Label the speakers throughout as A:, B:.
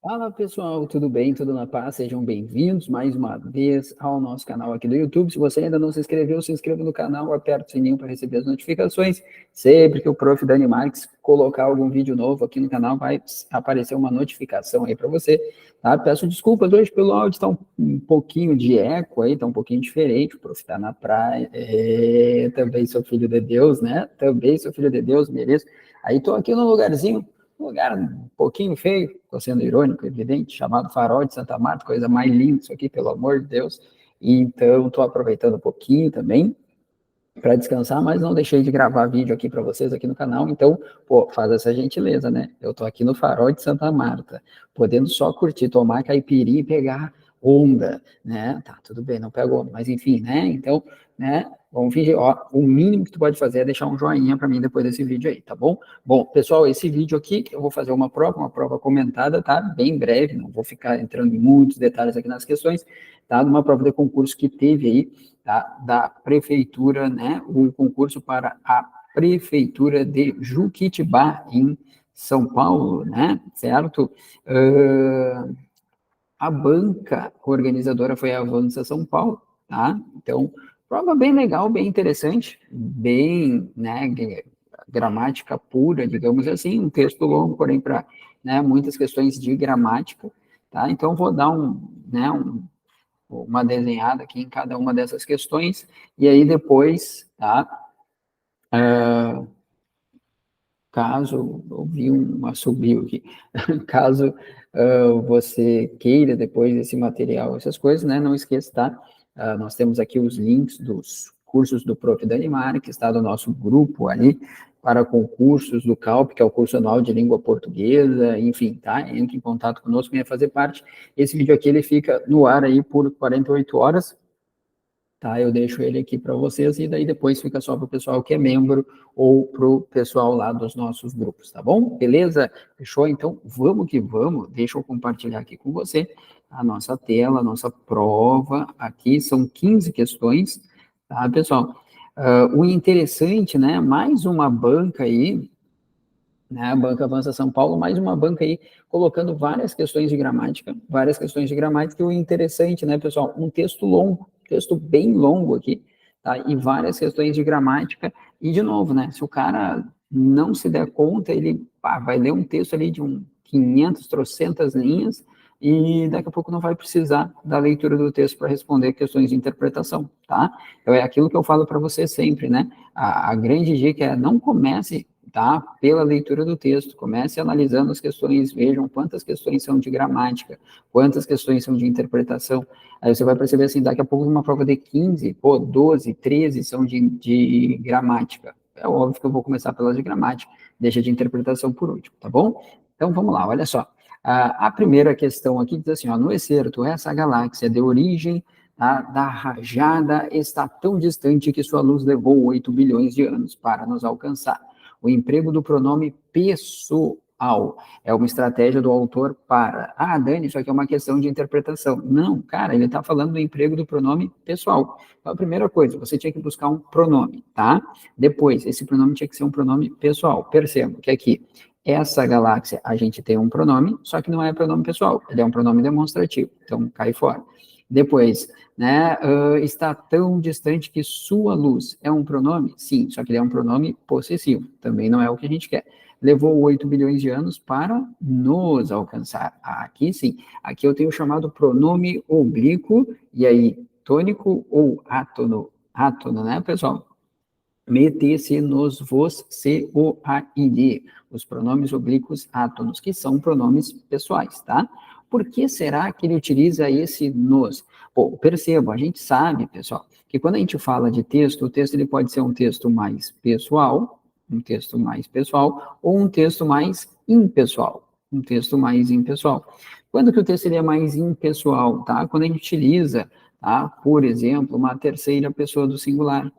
A: Fala pessoal, tudo bem? Tudo na paz? Sejam bem-vindos mais uma vez ao nosso canal aqui do YouTube. Se você ainda não se inscreveu, se inscreva no canal, aperte o sininho para receber as notificações. Sempre que o Prof. Dani Marques colocar algum vídeo novo aqui no canal, vai aparecer uma notificação aí para você, tá? Peço desculpas hoje pelo áudio, está um pouquinho de eco aí, está um pouquinho diferente. O Prof. está na praia, também sou filho de Deus, né? Também sou filho de Deus, mereço. Aí estou aqui num lugarzinho. Um lugar um pouquinho feio, estou sendo irônico, evidente, chamado Farol de Santa Marta, coisa mais linda isso aqui, pelo amor de Deus. Então, estou aproveitando um pouquinho também para descansar, mas não deixei de gravar vídeo aqui para vocês aqui no canal, então, pô, faz essa gentileza, né? Eu estou aqui no Farol de Santa Marta, podendo só curtir, tomar caipirinha e pegar onda, né? Tá, tudo bem, não pego onda, mas enfim, né? Então, né? Vamos fingir, ó, o mínimo que tu pode fazer é deixar um joinha para mim depois desse vídeo aí, tá bom? Bom, pessoal, esse vídeo aqui eu vou fazer uma prova comentada, tá? Bem breve, não vou ficar entrando em muitos detalhes aqui nas questões, tá? Uma prova de concurso que teve aí, tá? Da prefeitura, né? O concurso para a prefeitura de Juquitibá, em São Paulo, né? Certo? A banca organizadora foi a Avança São Paulo, tá? Então, prova bem legal, bem interessante, bem, né, gramática pura, digamos assim, um texto longo, porém para, né, muitas questões de gramática, tá? Então, vou dar uma desenhada aqui em cada uma dessas questões, e aí depois, tá? Caso, ouvi um assobio aqui, caso você queira depois desse material, essas coisas, né, não esqueça, tá? Nós temos aqui os links dos cursos do Prof. Dani Marques, está do nosso grupo ali, para concursos do CALP, que é o curso anual de língua portuguesa, enfim, tá? Entre em contato conosco, venha fazer parte. Esse vídeo aqui, ele fica no ar aí por 48 horas, tá? Eu deixo ele aqui para vocês e daí depois fica só para o pessoal que é membro ou para o pessoal lá dos nossos grupos, tá bom? Beleza? Fechou? Então, vamos que vamos. Deixa eu compartilhar aqui com você a nossa tela, a nossa prova. Aqui são 15 questões, tá, pessoal? O interessante, né? Mais uma banca aí, né, a Banca Avança São Paulo, mais uma banca aí, colocando várias questões de gramática, e o interessante, né, pessoal, um texto longo, texto bem longo aqui, tá, e várias questões de gramática, e de novo, né, se o cara não se der conta, ele vai ler um texto ali de 500, trocentas linhas, e daqui a pouco não vai precisar da leitura do texto para responder questões de interpretação, tá? Então é aquilo que eu falo para você sempre, né? A grande dica é não comece, tá, pela leitura do texto, comece analisando as questões, vejam quantas questões são de gramática, quantas questões são de interpretação, aí você vai perceber assim, daqui a pouco uma prova de 15, 12, 13 são de gramática, é óbvio que eu vou começar pelas de gramática, deixa de interpretação por último, tá bom? Então vamos lá, olha só, a primeira questão aqui diz assim, ó, no excerto, essa galáxia de origem da rajada está tão distante que sua luz levou 8 bilhões de anos para nos alcançar. O emprego do pronome pessoal é uma estratégia do autor para... Ah, Dani, isso aqui é uma questão de interpretação. Não, cara, ele está falando do emprego do pronome pessoal. Então, a primeira coisa, você tinha que buscar um pronome, tá? Depois, esse pronome tinha que ser um pronome pessoal. Perceba que aqui, essa galáxia, a gente tem um pronome, só que não é pronome pessoal, ele é um pronome demonstrativo, então cai fora. Depois, né, está tão distante que sua luz é um pronome? Sim, só que ele é um pronome possessivo, também não é o que a gente quer. Levou 8 bilhões de anos para nos alcançar. Aqui sim, aqui eu tenho o chamado pronome oblíquo, e aí, tônico ou átono, átono, né, pessoal? Mete-se nos vos, se, o, a, id, os pronomes oblíquos átonos, que são pronomes pessoais, tá? Por que será que ele utiliza esse nos? Bom, percebam, a gente sabe, pessoal, que quando a gente fala de texto, o texto ele pode ser um texto mais pessoal, ou um texto mais impessoal, Quando que o texto ele é mais impessoal, tá? Quando a gente utiliza, tá, por exemplo, uma terceira pessoa do singular,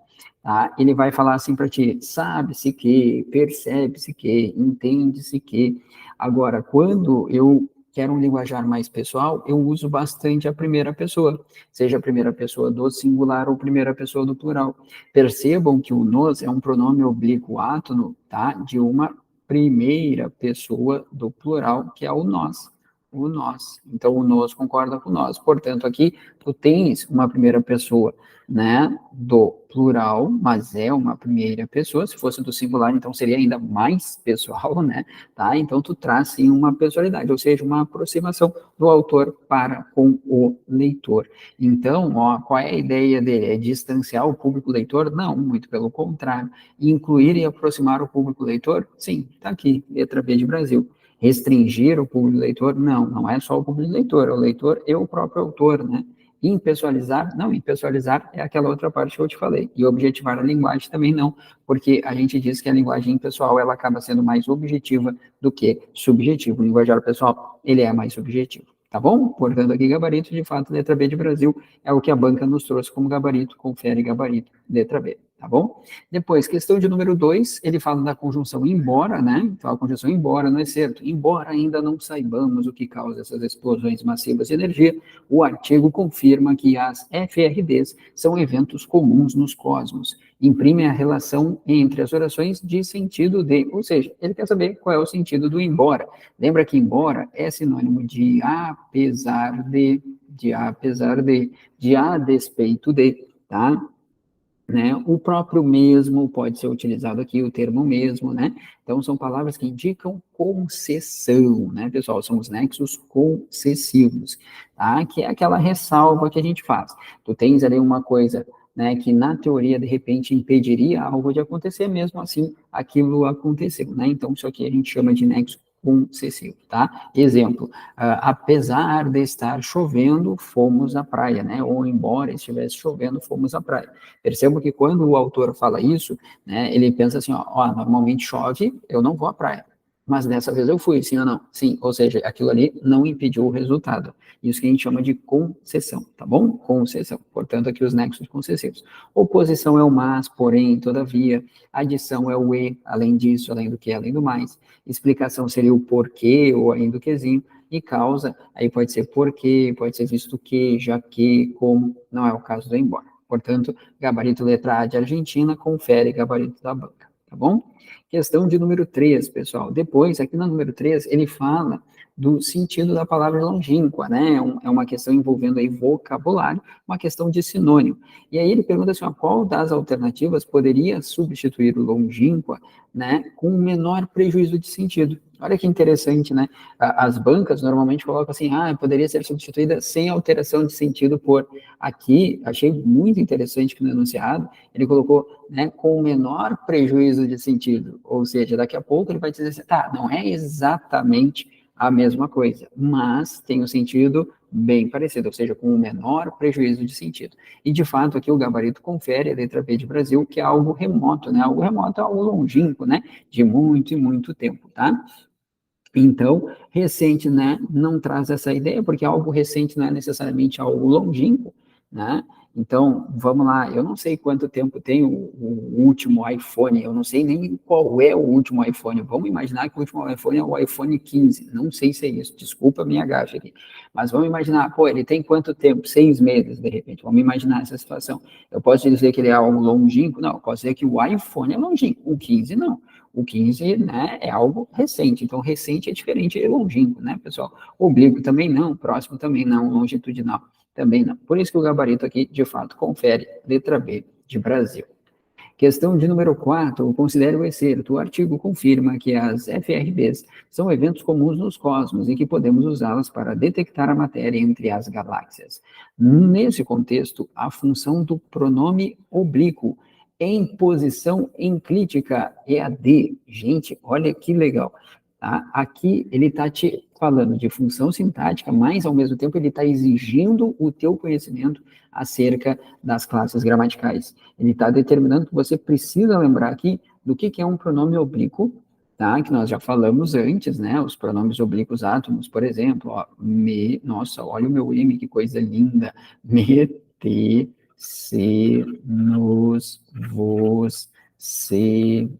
A: tá? Ele vai falar assim para ti, sabe-se que, percebe-se que, entende-se que. Agora, quando eu quero um linguajar mais pessoal, eu uso bastante a primeira pessoa, seja a primeira pessoa do singular ou primeira pessoa do plural. Percebam que o nos é um pronome oblíquo átono, tá? De uma primeira pessoa do plural, que é o nós, o nós. Então, o nós concorda com nós. Portanto, aqui tu tens uma primeira pessoa, né, do plural, mas é uma primeira pessoa. Se fosse do singular, então seria ainda mais pessoal, né, tá? Então, tu traz, sim, uma pessoalidade, ou seja, uma aproximação do autor para com o leitor. Então, ó, qual é a ideia dele? É distanciar o público leitor? Não, muito pelo contrário. Incluir e aproximar o público leitor? Sim, tá aqui, letra B de Brasil. Restringir o público leitor? Não, não é só o público leitor, é o leitor e o próprio autor, né? Impessoalizar? Não, impessoalizar é aquela outra parte que eu te falei. E objetivar a linguagem também não, porque a gente diz que a linguagem impessoal, ela acaba sendo mais objetiva do que subjetiva. O linguajar pessoal, ele é mais subjetivo. Tá bom? Portanto, aqui gabarito, de fato, letra B de Brasil é o que a banca nos trouxe como gabarito, confere gabarito, letra B, tá bom? Depois, questão de número 2, ele fala da conjunção embora, né? Então, a conjunção embora não é certo. Embora ainda não saibamos o que causa essas explosões massivas de energia, o artigo confirma que as FRDs são eventos comuns nos cosmos. Imprime a relação entre as orações de sentido de, ou seja, ele quer saber qual é o sentido do embora. Lembra que embora é sinônimo de apesar de apesar de a despeito de, tá? Né? O próprio mesmo pode ser utilizado aqui, o termo mesmo, né? Então, são palavras que indicam concessão, né, pessoal? São os nexos concessivos, tá? Que é aquela ressalva que a gente faz. Tu tens ali uma coisa, né, que na teoria, de repente, impediria algo de acontecer, mesmo assim, aquilo aconteceu, né? Então, isso aqui a gente chama de nexo concessivo, tá? Exemplo, apesar de estar chovendo, fomos à praia, né? Ou embora estivesse chovendo, fomos à praia. Percebo que quando o autor fala isso, né, ele pensa assim, ó, normalmente chove, eu não vou à praia. Mas dessa vez eu fui, sim ou não? Sim, ou seja, aquilo ali não impediu o resultado. Isso que a gente chama de concessão, tá bom? Concessão. Portanto, aqui os nexos concessivos. Oposição é o mas, porém, todavia. Adição é o e, além disso, além do que, além do mais. Explicação seria o porquê ou ainda o quezinho. E causa, aí pode ser porque, pode ser visto que, já que, como, não é o caso do embora. Portanto, gabarito letra A de Argentina, confere gabarito da banca, tá bom? Questão de número 3, pessoal. Depois, aqui na número 3, ele fala do sentido da palavra longínqua, né? É uma questão envolvendo aí vocabulário, uma questão de sinônimo. E aí ele pergunta assim, ó, qual das alternativas poderia substituir o longínqua, né, com o menor prejuízo de sentido? Olha que interessante, né? As bancas normalmente colocam assim, poderia ser substituída sem alteração de sentido por. Aqui, achei muito interessante que no enunciado, ele colocou, né, com o menor prejuízo de sentido, ou seja, daqui a pouco ele vai dizer assim, tá, não é exatamente a mesma coisa, mas tem um sentido bem parecido, ou seja, com o menor prejuízo de sentido. E, de fato, aqui o gabarito confere a letra B de Brasil, que é algo remoto, né? Algo remoto é algo longínquo, né? De muito e muito tempo, tá? Então, recente, né, não traz essa ideia, porque algo recente não é necessariamente algo longínquo, né? Então, vamos lá, eu não sei quanto tempo tem o último iPhone, eu não sei nem qual é o último iPhone. Vamos imaginar que o último iPhone é o iPhone 15, não sei se é isso, desculpa a minha gafe aqui. Mas vamos imaginar, pô, ele tem quanto tempo? 6 meses, de repente, vamos imaginar essa situação. Eu posso dizer que ele é algo longínquo? Não, eu posso dizer que o iPhone é longínquo, o 15 não. O 15, né, é algo recente, então recente é diferente de longínquo, né, pessoal? Oblíquo também não, próximo também não, longitudinal também não. Por isso que o gabarito aqui, de fato, confere letra B de Brasil. Questão de número 4, considere o excerto. O artigo confirma que as FRBs são eventos comuns nos cosmos e que podemos usá-las para detectar a matéria entre as galáxias. Nesse contexto, a função do pronome oblíquo em posição enclítica é a de. Gente, olha que legal. Tá? Aqui ele está te falando de função sintática, mas ao mesmo tempo ele está exigindo o teu conhecimento acerca das classes gramaticais. Ele está determinando que você precisa lembrar aqui do que é um pronome oblíquo, tá? Que nós já falamos antes, né? Os pronomes oblíquos átomos, por exemplo, ó, nossa, olha o meu M, que coisa linda, me, te, se, nos, vos, se,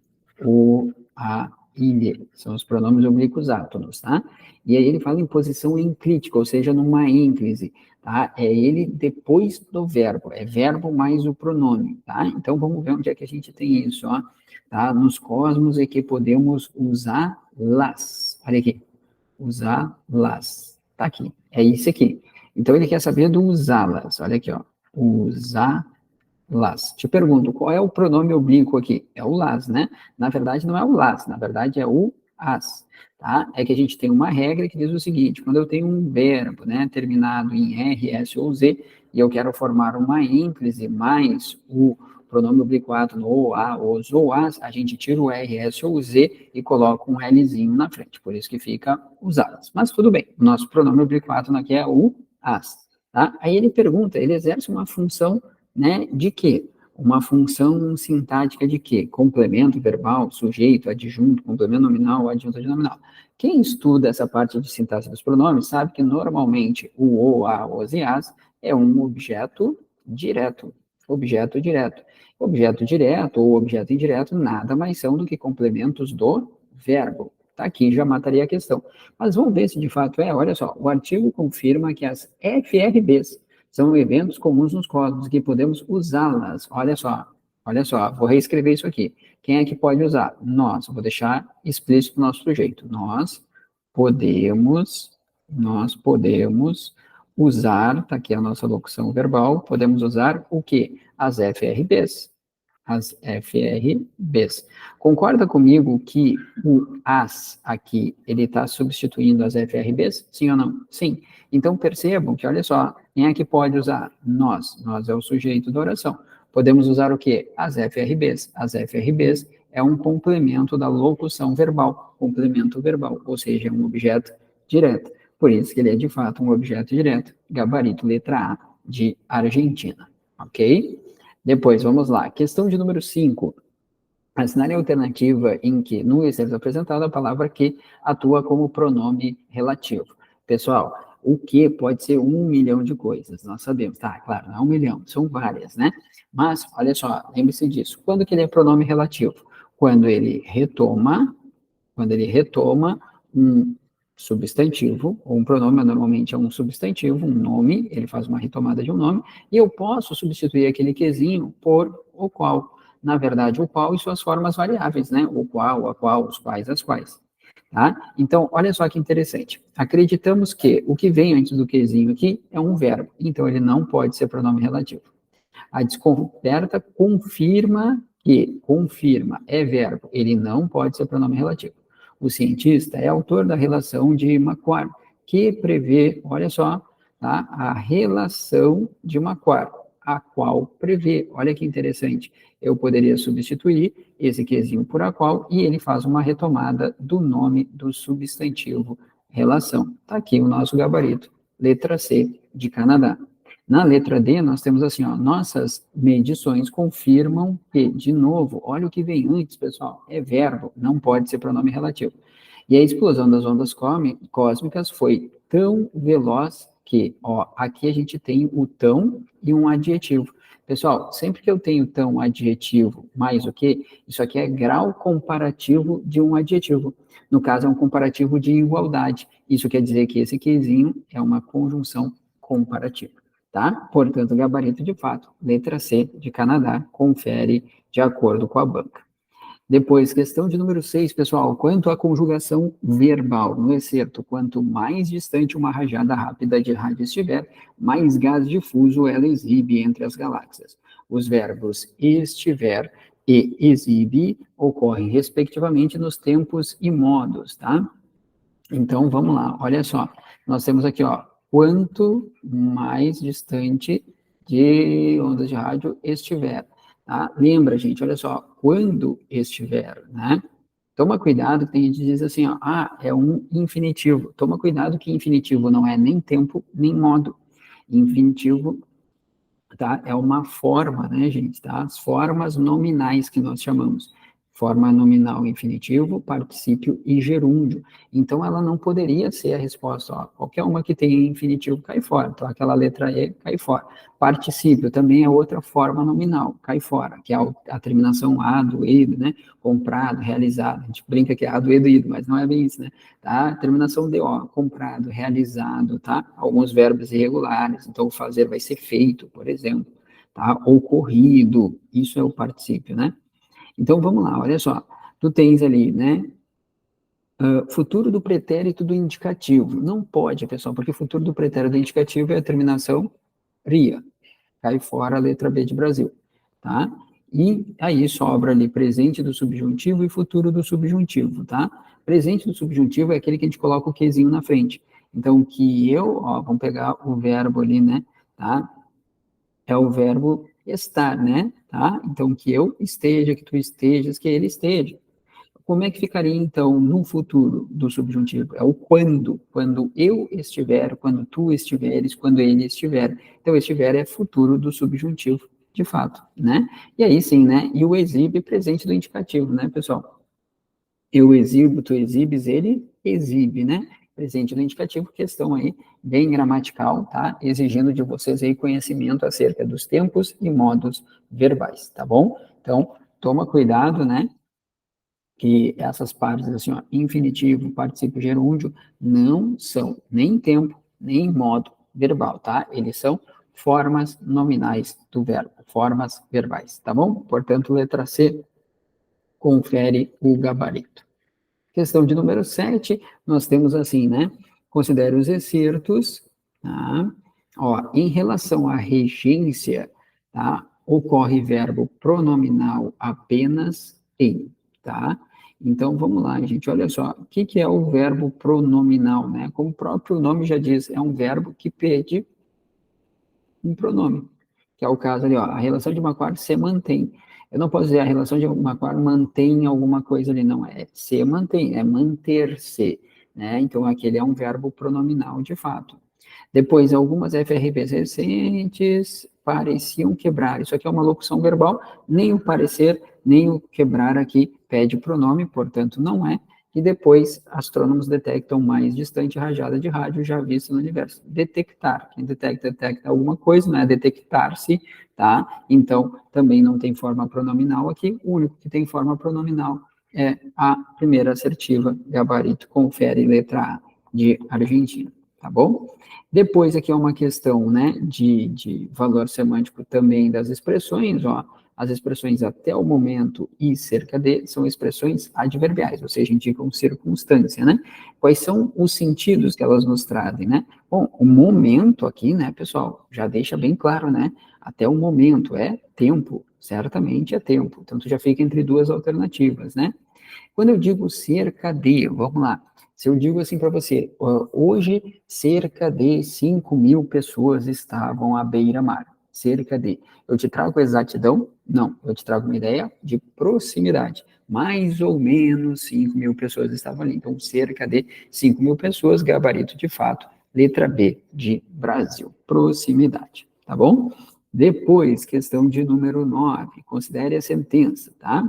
A: o, a, ilhe, são os pronomes oblíquos átomos, tá? E aí ele fala em posição enclítica, ou seja, numa ênclise, tá? É ele depois do verbo, é verbo mais o pronome, tá? Então vamos ver onde é que a gente tem isso, ó, tá? Nos cosmos é que podemos usar las, olha aqui, usar las, Tá aqui, é isso aqui. Então, ele quer saber do usá-las. Olha aqui, ó. Usá-las. Te pergunto, qual é o pronome oblíquo aqui? É o las, né? Na verdade, não é o las, na verdade é o as, tá? É que a gente tem uma regra que diz o seguinte, quando eu tenho um verbo, né, terminado em R, S ou Z, e eu quero formar uma ênclise mais o pronome oblíquo no o, a, os ou as, a gente tira o R, S ou Z e coloca um Lzinho na frente, por isso que fica usadas. Mas tudo bem, o nosso pronome oblíquo aqui é o as, tá? Aí ele pergunta, ele exerce uma função, né, de quê? Uma função sintática de quê? Complemento verbal, sujeito, adjunto, complemento nominal, adjunto adnominal. Quem estuda essa parte de sintaxe dos pronomes sabe que normalmente o, a, os e as é um objeto direto. Objeto direto. Objeto direto ou objeto indireto nada mais são do que complementos do verbo. Tá aqui, já mataria a questão. Mas vamos ver se de fato é. Olha só, o artigo confirma que as FRBs são eventos comuns nos códigos que podemos usá-las. Olha só, vou reescrever isso aqui. Quem é que pode usar? Nós, vou deixar explícito o nosso sujeito. Nós podemos usar, tá aqui a nossa locução verbal, podemos usar o quê? As FRBs. As FRBs. Concorda comigo que o as aqui, ele está substituindo as FRBs? Sim ou não? Sim. Então, percebam que, olha só, quem é que pode usar? Nós. Nós é o sujeito da oração. Podemos usar o quê? As FRBs. As FRBs é um complemento da locução verbal, complemento verbal, ou seja, é um objeto direto. Por isso que ele é, de fato, um objeto direto. Gabarito letra A de Argentina. Ok? Depois, vamos lá. Questão de número 5. Assinale a alternativa em que, no exercício apresentado, a palavra que atua como pronome relativo. Pessoal, o que pode ser 1 milhão de coisas, nós sabemos. Tá, claro, não é 1 milhão, são várias, né? Mas, olha só, lembre-se disso. Quando que ele é pronome relativo? Quando ele retoma um substantivo, ou um pronome normalmente é um substantivo, um nome, ele faz uma retomada de um nome, e eu posso substituir aquele quezinho por o qual. Na verdade, o qual e suas formas variáveis, né? O qual, a qual, os quais, as quais. Tá? Então, olha só que interessante. Acreditamos que o que vem antes do quezinho aqui é um verbo, então ele não pode ser pronome relativo. A descoberta confirma, é verbo, ele não pode ser pronome relativo. O cientista é autor da relação de Macquarie, que prevê, olha só, tá, a relação de Macquarie, a qual prevê, olha que interessante, eu poderia substituir esse quezinho por a qual, e ele faz uma retomada do nome do substantivo relação. Está aqui o nosso gabarito, letra C de Canadá. Na letra D, nós temos assim, ó, nossas medições confirmam que, de novo, olha o que vem antes, pessoal, é verbo, não pode ser pronome relativo. E a explosão das ondas cósmicas foi tão veloz que, ó, aqui a gente tem o tão e um adjetivo. Pessoal, sempre que eu tenho tão adjetivo mais o que, isso aqui é grau comparativo de um adjetivo. No caso, é um comparativo de igualdade. Isso quer dizer que esse quezinho é uma conjunção comparativa. Tá? Portanto, gabarito de fato, letra C de Canadá, confere de acordo com a banca. Depois, questão de número 6, pessoal, quanto à conjugação verbal no excerto, quanto mais distante uma rajada rápida de rádio estiver, mais gás difuso ela exibe entre as galáxias. Os verbos estiver e exibe ocorrem, respectivamente, nos tempos e modos, tá? Então, vamos lá, olha só, nós temos aqui, ó, quanto mais distante de ondas de rádio estiver, tá? Lembra, gente, olha só, quando estiver, né? Toma cuidado, tem gente que diz assim, ó, é um infinitivo. Toma cuidado que infinitivo não é nem tempo, nem modo. Infinitivo, tá? É uma forma, né, gente, tá? As formas nominais que nós chamamos. Forma nominal infinitivo, particípio e gerúndio. Então, ela não poderia ser a resposta, ó, qualquer uma que tenha infinitivo cai fora. Então, aquela letra E cai fora. Particípio também é outra forma nominal, cai fora, que é a terminação A do ido, né? Comprado, realizado. A gente brinca que é A do ido, mas não é bem isso, né? Tá? Terminação de O, comprado, realizado, tá? Alguns verbos irregulares. Então, o fazer vai ser feito, por exemplo, tá? Ocorrido, isso é o particípio, né? Então, vamos lá, olha só. Tu tens ali, né? Futuro do pretérito do indicativo. Não pode, pessoal, porque o futuro do pretérito do indicativo é a terminação ria. Cai fora a letra B de Brasil, tá? E aí sobra ali presente do subjuntivo e futuro do subjuntivo, tá? Presente do subjuntivo é aquele que a gente coloca o quezinho na frente. Então, que eu, ó, vamos pegar o verbo ali, né? Tá? É o verbo estar, né? Tá? Então, que eu esteja, que tu estejas, que ele esteja. Como é que ficaria, então, no futuro do subjuntivo? É o quando eu estiver, quando tu estiveres, quando ele estiver. Então, estiver é futuro do subjuntivo, de fato, né? E aí sim, né? E o exibe presente do indicativo, né, pessoal? Eu exibo, tu exibes, ele exibe, né? Presente do indicativo, questão aí bem gramatical, tá? Exigindo de vocês aí conhecimento acerca dos tempos e modos verbais, tá bom? Então, toma cuidado, né? Que essas partes, assim, ó, infinitivo, particípio gerúndio, não são nem tempo, nem modo verbal, tá? Eles são formas nominais do verbo, formas verbais, tá bom? Portanto, letra C, confere o gabarito. Questão de número 7, nós temos assim, né? Considere os excertos, tá? Ó, em relação à regência, tá? Ocorre verbo pronominal apenas em, tá? Então, vamos lá, gente, olha só, o que que é o verbo pronominal, né? Como o próprio nome já diz, é um verbo que pede um pronome, que é o caso ali, ó, a relação de Macquarie se mantém. Eu não posso dizer a relação de Macquarie mantém alguma coisa ali, não, é se mantém, é manter-se, né? Então, aquele é um verbo pronominal de fato. Depois, algumas FRPs recentes pareciam quebrar. Isso aqui é uma locução verbal, nem o parecer, nem o quebrar aqui pede pronome, portanto, não é. E depois, astrônomos detectam mais distante rajada de rádio já vista no universo. Detectar. Quem detecta, detecta alguma coisa, não é detectar-se, tá? Então, também não tem forma pronominal aqui. O único que tem forma pronominal é a primeira assertiva, gabarito, confere, letra A, de Argentina, tá bom? Depois aqui é uma questão, né, de valor semântico também das expressões, ó, as expressões até o momento e cerca de são expressões adverbiais, ou seja, indicam circunstância, né? Quais são os sentidos que elas nos trazem, né? Bom, o momento aqui, né, pessoal, já deixa bem claro, né? Até o momento é tempo, certamente é tempo. Então, tu já fica entre duas alternativas, né? Quando eu digo cerca de, vamos lá, se eu digo assim para você, hoje cerca de 5.000 pessoas estavam à beira-mar, cerca de. Eu te trago exatidão? Não, eu te trago uma ideia de proximidade. Mais ou menos 5.000 pessoas estavam ali. Então, cerca de 5.000 pessoas, gabarito de fato, letra B de Brasil, proximidade, tá bom? Depois, questão de número 9, considere a sentença, tá?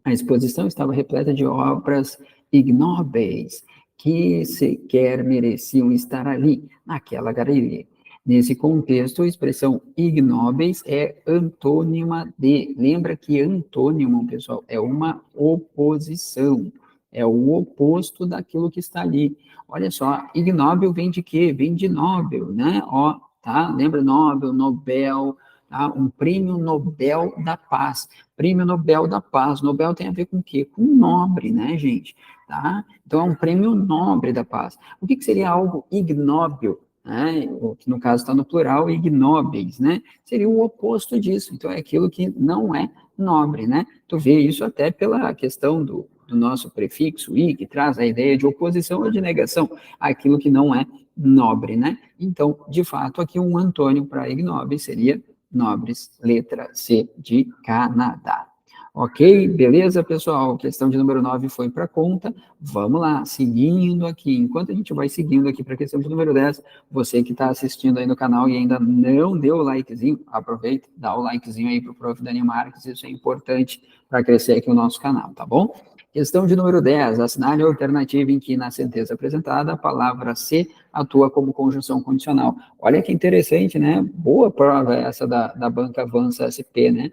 A: A exposição estava repleta de obras ignóbeis que sequer mereciam estar ali, naquela galeria. Nesse contexto, a expressão ignóbeis é antônima de. Lembra que antônimo, pessoal, é uma oposição, é o oposto daquilo que está ali. Olha só, ignóbil vem de quê? Vem de Nobel, né? Ó, tá? Lembra Nobel, Nobel, tá? Um prêmio Nobel da Paz. Prêmio Nobel da Paz. Nobel tem a ver com o quê? Com nobre, né, gente? Tá? Então, é um prêmio nobre da paz. O que seria algo ignóbil? Né? Que no caso está no plural, ignóbeis, né? Seria o oposto disso. Então, é aquilo que não é nobre, né? Tu vê isso até pela questão do nosso prefixo i, que traz a ideia de oposição ou de negação, aquilo que não é nobre, né? Então, de fato, aqui um antônimo para ignóbeis seria nobres, letra C de Canadá. Ok? Beleza, pessoal? Questão de número 9 foi para conta. Vamos lá, seguindo aqui. Enquanto a gente vai seguindo aqui para a questão de número 10, você que está assistindo aí no canal e ainda não deu o likezinho, aproveita, dá o likezinho aí para o Prof. Dani Marques, isso é importante para crescer aqui o nosso canal, tá bom? Questão de número 10, assinale a alternativa em que, na sentença apresentada, a palavra se atua como conjunção condicional. Olha que interessante, né? Boa prova essa da Banca Avança SP, né?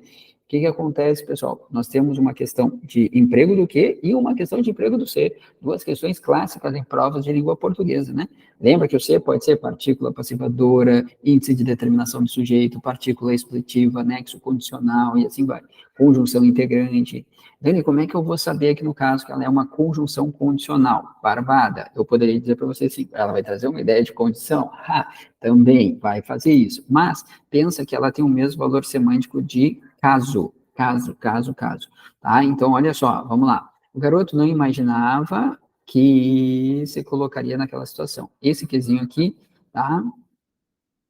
A: que acontece, pessoal? Nós temos uma questão de emprego do que e uma questão de emprego do ser. Duas questões clássicas em provas de língua portuguesa, né? Lembra que o ser pode ser partícula passivadora, índice de determinação do sujeito, partícula expletiva, nexo condicional e assim vai. Conjunção integrante. Dani, como é que eu vou saber aqui no caso que ela é uma conjunção condicional? Barbada. Eu poderia dizer para você assim, ela vai trazer uma ideia de condição? Também vai fazer isso. Mas pensa que ela tem o mesmo valor semântico de caso. Caso. Tá? Então, olha só, vamos lá. O garoto não imaginava que se colocaria naquela situação. Esse quezinho aqui, tá?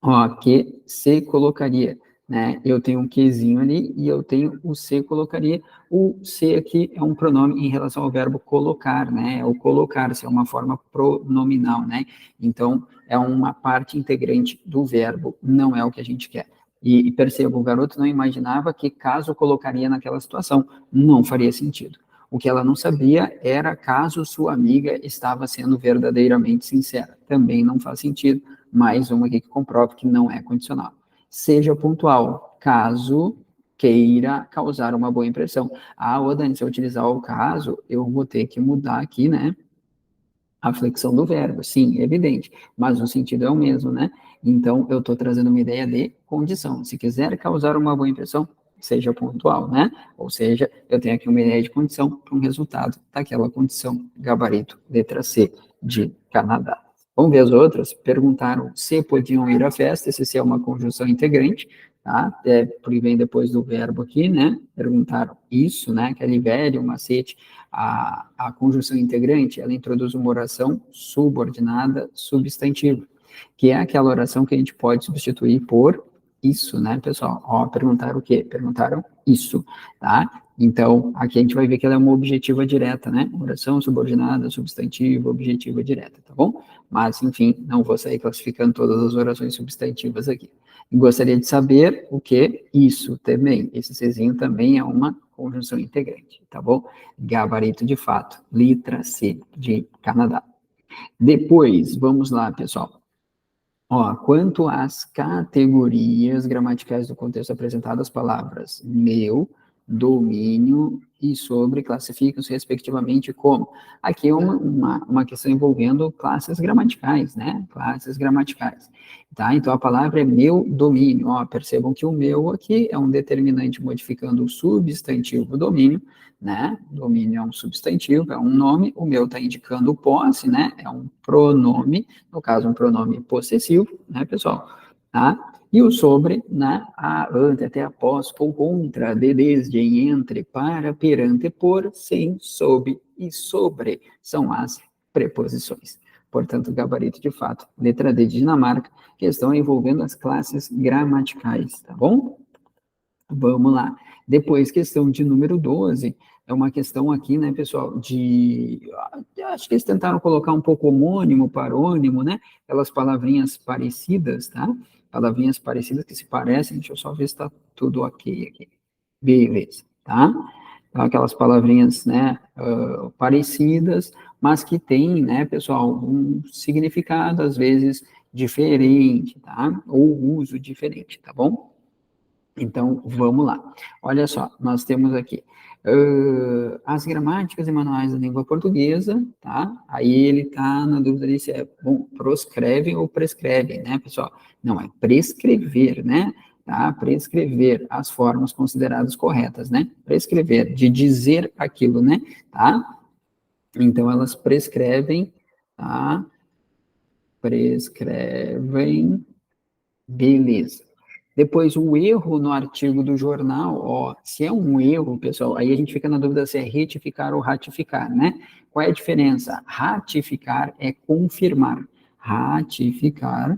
A: Ó, que se colocaria, né? Eu tenho um quezinho ali e eu tenho o se colocaria. O se aqui é um pronome em relação ao verbo colocar, né? É o colocar-se, é uma forma pronominal, né? Então, é uma parte integrante do verbo, não é o que a gente quer. E perceba, o garoto não imaginava que caso colocaria naquela situação, não faria sentido. O que ela não sabia era caso sua amiga estava sendo verdadeiramente sincera. Também não faz sentido. Mais uma aqui que comprova que não é condicional. Seja pontual, caso queira causar uma boa impressão. Ô Dani, se eu utilizar o caso, eu vou ter que mudar aqui, né? A flexão do verbo, sim, é evidente, mas o sentido é o mesmo, né? Então, eu estou trazendo uma ideia de condição. Se quiser causar uma boa impressão, seja pontual, né? Ou seja, eu tenho aqui uma ideia de condição para um resultado daquela condição, gabarito, letra C, de Canadá. Vamos ver as outras? Perguntaram se podiam ir à festa, se é uma conjunção integrante, tá? Porque vem depois do verbo aqui, né? Perguntaram isso, né? Aquele velho macete. A conjunção integrante, ela introduz uma oração subordinada substantiva, que é aquela oração que a gente pode substituir por isso, né, pessoal? Ó, perguntaram o quê? Perguntaram isso, tá? Então, aqui a gente vai ver que ela é uma objetiva direta, né? Oração subordinada, substantiva, objetiva direta, tá bom? Mas, enfim, não vou sair classificando todas as orações substantivas aqui. Gostaria de saber o que? Isso também. Esse Czinho também é uma conjunção integrante, tá bom? Gabarito de fato, letra C de Canadá. Depois, vamos lá, pessoal. Ó, quanto às categorias gramaticais do contexto apresentado, as palavras meu, domínio e sobre classificam-se respectivamente como. Aqui é uma questão envolvendo classes gramaticais, né? Classes gramaticais. Tá? Então, a palavra é meu domínio. Ó, percebam que o meu aqui é um determinante modificando o substantivo domínio, né? Domínio é um substantivo, é um nome. O meu está indicando posse, né? É um pronome, no caso, um pronome possessivo, né, pessoal? Tá? E o sobre, né? A, ante, até, após, por, contra, de, desde, em, entre, para, perante, por, sem, sob e sobre são as preposições. Portanto, gabarito de fato, letra D de Dinamarca, questão envolvendo as classes gramaticais, tá bom? Vamos lá. Depois, questão de número 12, é uma questão aqui, né, pessoal, acho que eles tentaram colocar um pouco homônimo, parônimo, né, aquelas palavrinhas parecidas, tá? Palavrinhas parecidas que se parecem, deixa eu só ver se está tudo ok aqui. Beleza, tá? Então, aquelas palavrinhas, né, parecidas, mas que têm, né, pessoal, um significado, às vezes, diferente, tá? Ou uso diferente, tá bom? Então, vamos lá. Olha só, nós temos aqui as gramáticas e manuais da língua portuguesa, tá? Aí ele tá na dúvida ali se é, bom, proscrevem ou prescrevem, né, pessoal? Não, é prescrever, né? Tá? Prescrever as formas consideradas corretas, né? Prescrever, de dizer aquilo, né? Tá? Então, elas prescrevem, tá? Prescrevem, beleza. Depois, o erro no artigo do jornal, ó, se é um erro, pessoal, aí a gente fica na dúvida se é retificar ou ratificar, né? Qual é a diferença? Ratificar é confirmar. Ratificar,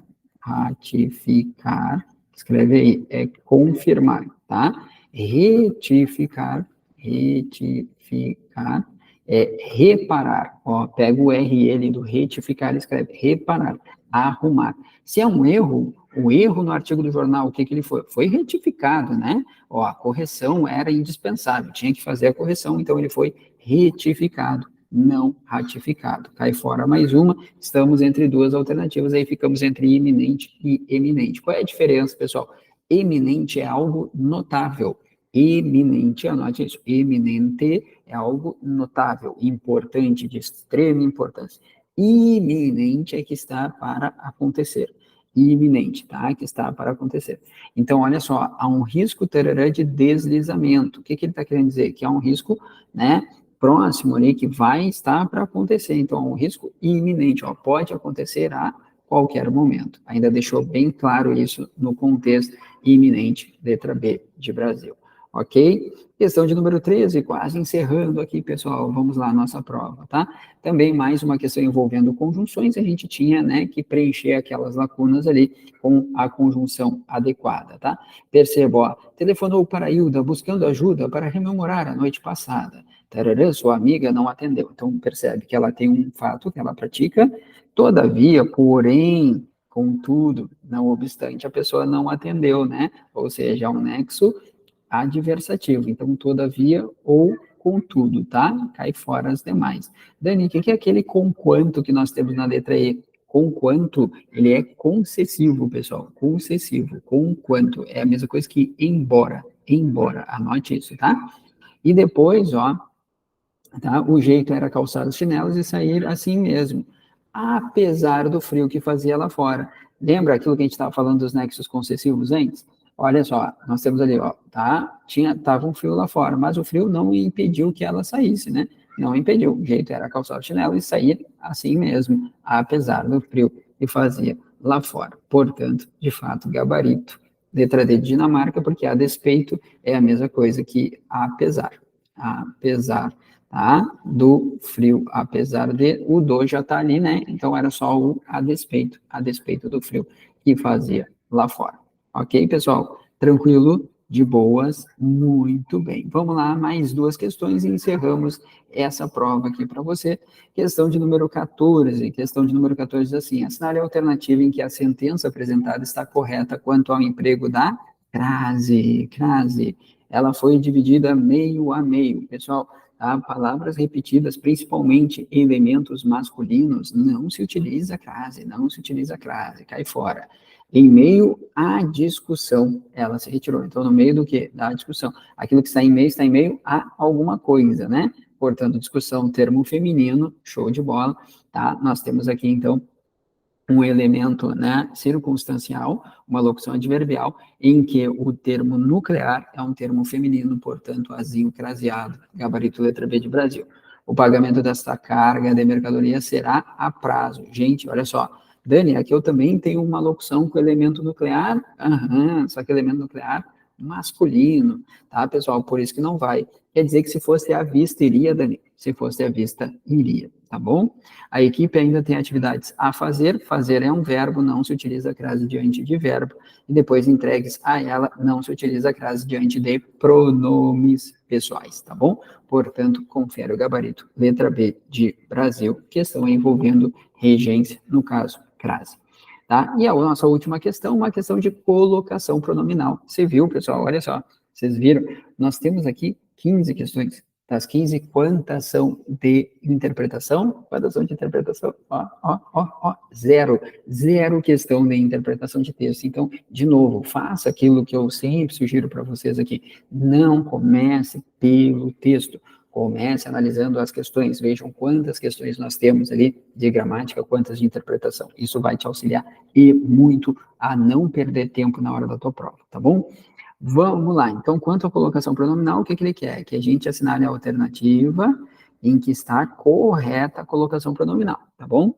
A: escreve aí, é confirmar, tá? Retificar é reparar. Ó, pega o RL do retificar e escreve reparar, arrumar. Se é um erro, o erro no artigo do jornal, o que ele foi? Foi retificado, né? Ó, a correção era indispensável, tinha que fazer a correção, então ele foi retificado, não ratificado. Cai fora mais uma, estamos entre duas alternativas, aí ficamos entre iminente e eminente. Qual é a diferença, pessoal? Eminente é algo notável, Eminente, anote isso, eminente é algo notável, importante, de extrema importância. Iminente é que está para acontecer. Iminente, tá? Que está para acontecer. Então, olha só, há um risco tarará, de deslizamento. O que, que ele está querendo dizer? Que há um risco, né, próximo ali, que vai estar para acontecer. Então, há um risco iminente, ó, pode acontecer a qualquer momento. Ainda deixou bem claro isso no contexto iminente, letra B de Brasil. Ok? Questão de número 13, quase encerrando aqui, pessoal. Vamos lá, nossa prova, tá? Também mais uma questão envolvendo conjunções, a gente tinha, né, que preencher aquelas lacunas ali com a conjunção adequada, tá? Perceba, ó, telefonou para Hilda buscando ajuda para rememorar a noite passada. Tararã, sua amiga não atendeu. Então, percebe que ela tem um fato que ela pratica, todavia, porém, contudo, não obstante, a pessoa não atendeu, né? Ou seja, é um nexo adversativo. Então, todavia ou contudo, tá? Cai fora as demais. Dani, o que é aquele conquanto que nós temos na letra E? Conquanto, ele é concessivo, pessoal. Concessivo. Conquanto. É a mesma coisa que embora. Embora. Anote isso, tá? E depois, ó, tá? O jeito era calçar os chinelos e sair assim mesmo, apesar do frio que fazia lá fora. Lembra aquilo que a gente estava falando dos nexos concessivos antes? Olha só, nós temos ali, ó, tá? Tava um frio lá fora, mas o frio não impediu que ela saísse, né? Não impediu. O jeito era calçar o chinelo e sair assim mesmo, apesar do frio que fazia lá fora. Portanto, de fato, gabarito. Letra D de Dinamarca, porque a despeito é a mesma coisa que apesar. Apesar, tá? Do frio, apesar de o do já tá ali, né? Então era só o a despeito do frio que fazia lá fora. Ok, pessoal? Tranquilo? De boas? Muito bem. Vamos lá, mais duas questões e encerramos essa prova aqui para você. Questão de número 14. Questão de número 14 diz assim: assinale a alternativa em que a sentença apresentada está correta quanto ao emprego da crase. Crase. Ela foi dividida meio a meio. Pessoal, tá? Palavras repetidas, principalmente elementos masculinos, não se utiliza crase, não se utiliza crase, cai fora. Em meio à discussão, ela se retirou. Então, no meio do quê? Da discussão. Aquilo que está em meio a alguma coisa, né? Portanto, discussão, termo feminino, show de bola, tá? Nós temos aqui, então, um elemento, né, circunstancial, uma locução adverbial, em que o termo nuclear é um termo feminino, portanto, azinho craseado, gabarito letra B de Brasil. O pagamento desta carga de mercadoria será a prazo. Gente, olha só, Dani, aqui eu também tenho uma locução com elemento nuclear, só que elemento nuclear masculino, tá, pessoal? Por isso que não vai. Quer dizer que se fosse à vista, iria, Dani? Se fosse à vista, iria, tá bom? A equipe ainda tem atividades a fazer, fazer é um verbo, não se utiliza crase diante de verbo, e depois entregues a ela, não se utiliza crase diante de pronomes pessoais, tá bom? Portanto, confere o gabarito. Letra B de Brasil, questão envolvendo regência, no caso, crase. Tá? E a nossa última questão, uma questão de colocação pronominal. Você viu, pessoal? Olha só, vocês viram? Nós temos aqui 15 questões. Das 15, quantas são de interpretação? Quantas são de interpretação? Zero. Zero questão de interpretação de texto. Então, de novo, faça aquilo que eu sempre sugiro para vocês aqui. Não comece pelo texto. Comece analisando as questões. Vejam quantas questões nós temos ali de gramática, quantas de interpretação. Isso vai te auxiliar e muito a não perder tempo na hora da tua prova, tá bom? Vamos lá, então, quanto à colocação pronominal, o que ele quer? Que a gente assinale a alternativa em que está correta a colocação pronominal, tá bom?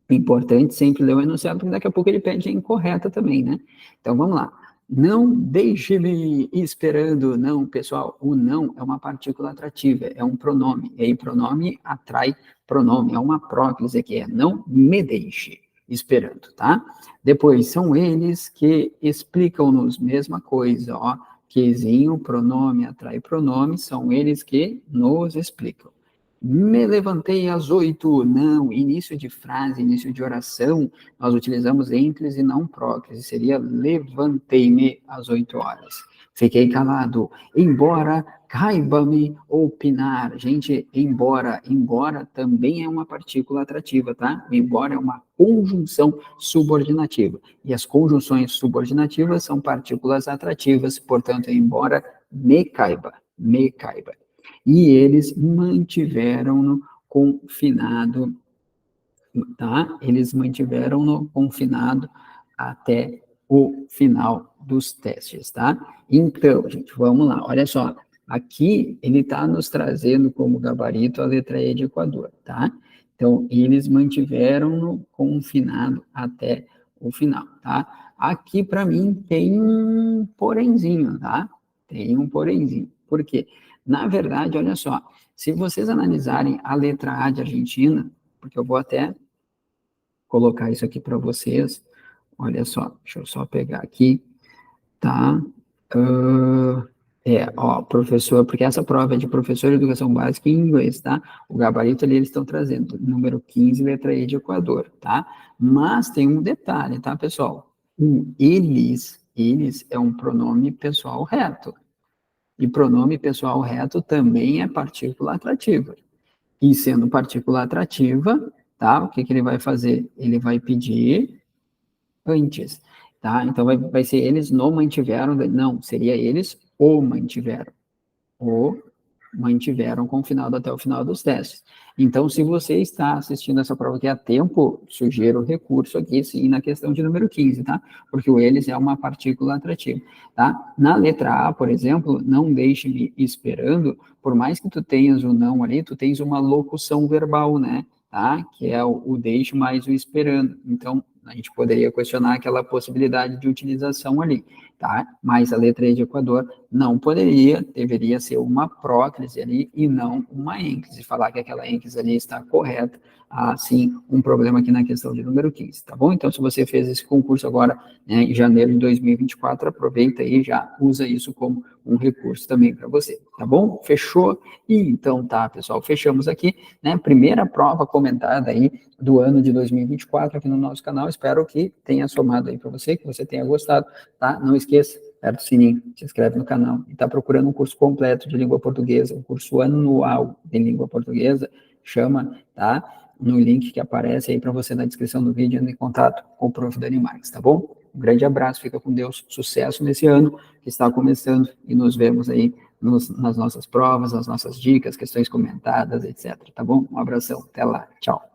A: Importante sempre ler o enunciado, porque daqui a pouco ele pede a incorreta também, né? Então, vamos lá. Não deixe-me esperando, não, pessoal, o não é uma partícula atrativa, é um pronome, e aí pronome atrai pronome, é uma próclise aqui, é não me deixe esperando, tá? Depois, são eles que explicam-nos, mesma coisa, ó, quezinho, pronome atrai pronome, são eles que nos explicam. Me levantei às 8, não, início de frase, início de oração, nós utilizamos ênclise e não próclise, seria levantei-me às 8 horas. Fiquei calado, embora caiba-me opinar. Gente, embora também é uma partícula atrativa, tá? Embora é uma conjunção subordinativa. E as conjunções subordinativas são partículas atrativas, portanto, embora Mecaiba. E eles mantiveram-no confinado, tá? Eles mantiveram-no confinado até o final dos testes, tá? Então, gente, vamos lá, olha só. Aqui, ele está nos trazendo como gabarito a letra E de Equador, tá? Então, eles mantiveram-no confinado até o final, tá? Aqui, para mim, tem um porenzinho, tá? Tem um porenzinho. Por quê? Na verdade, olha só, se vocês analisarem a letra A de Argentina, porque eu vou até colocar isso aqui para vocês. Olha só, deixa eu só pegar aqui, tá? Ó, professor, porque essa prova é de professor de educação básica em inglês, tá? O gabarito ali eles estão trazendo, número 15, letra E de Equador, tá? Mas tem um detalhe, tá, pessoal? O eles é um pronome pessoal reto. E pronome pessoal reto também é partícula atrativa. E sendo partícula atrativa, tá? O que que ele vai fazer? Ele vai pedir antes, tá? Então vai ser eles no mantiveram, não, seria eles o mantiveram confinado até o final dos testes. Então, se você está assistindo essa prova aqui a tempo, sugiro o recurso aqui, sim, na questão de número 15, tá? Porque o eles é uma partícula atrativa, tá? Na letra A, por exemplo, não deixe-me esperando, por mais que tu tenhas o não ali, tu tens uma locução verbal, né? Tá? Que é o deixe mais o esperando. Então, a gente poderia questionar aquela possibilidade de utilização ali, tá? Mas a letra E de Equador não poderia, deveria ser uma próclise ali e não uma ênclise. Falar que aquela ênclise ali está correta, há sim um problema aqui na questão de número 15, tá bom? Então, se você fez esse concurso agora, né, em janeiro de 2024, aproveita aí e já usa isso como um recurso também para você, tá bom? Fechou? E então tá, pessoal, fechamos aqui, né? Primeira prova comentada aí do ano de 2024 aqui no nosso canal. Espero que tenha somado aí para você, que você tenha gostado, tá? Não esqueça, aperta o sininho, se inscreve no canal e está procurando um curso completo de língua portuguesa, um curso anual de língua portuguesa, chama, tá? No link que aparece aí para você na descrição do vídeo, em contato com o Prof. Dani Marques, tá bom? Um grande abraço, fica com Deus, sucesso nesse ano que está começando e nos vemos aí nas nossas provas, nas nossas dicas, questões comentadas, etc, tá bom? Um abração, até lá, tchau.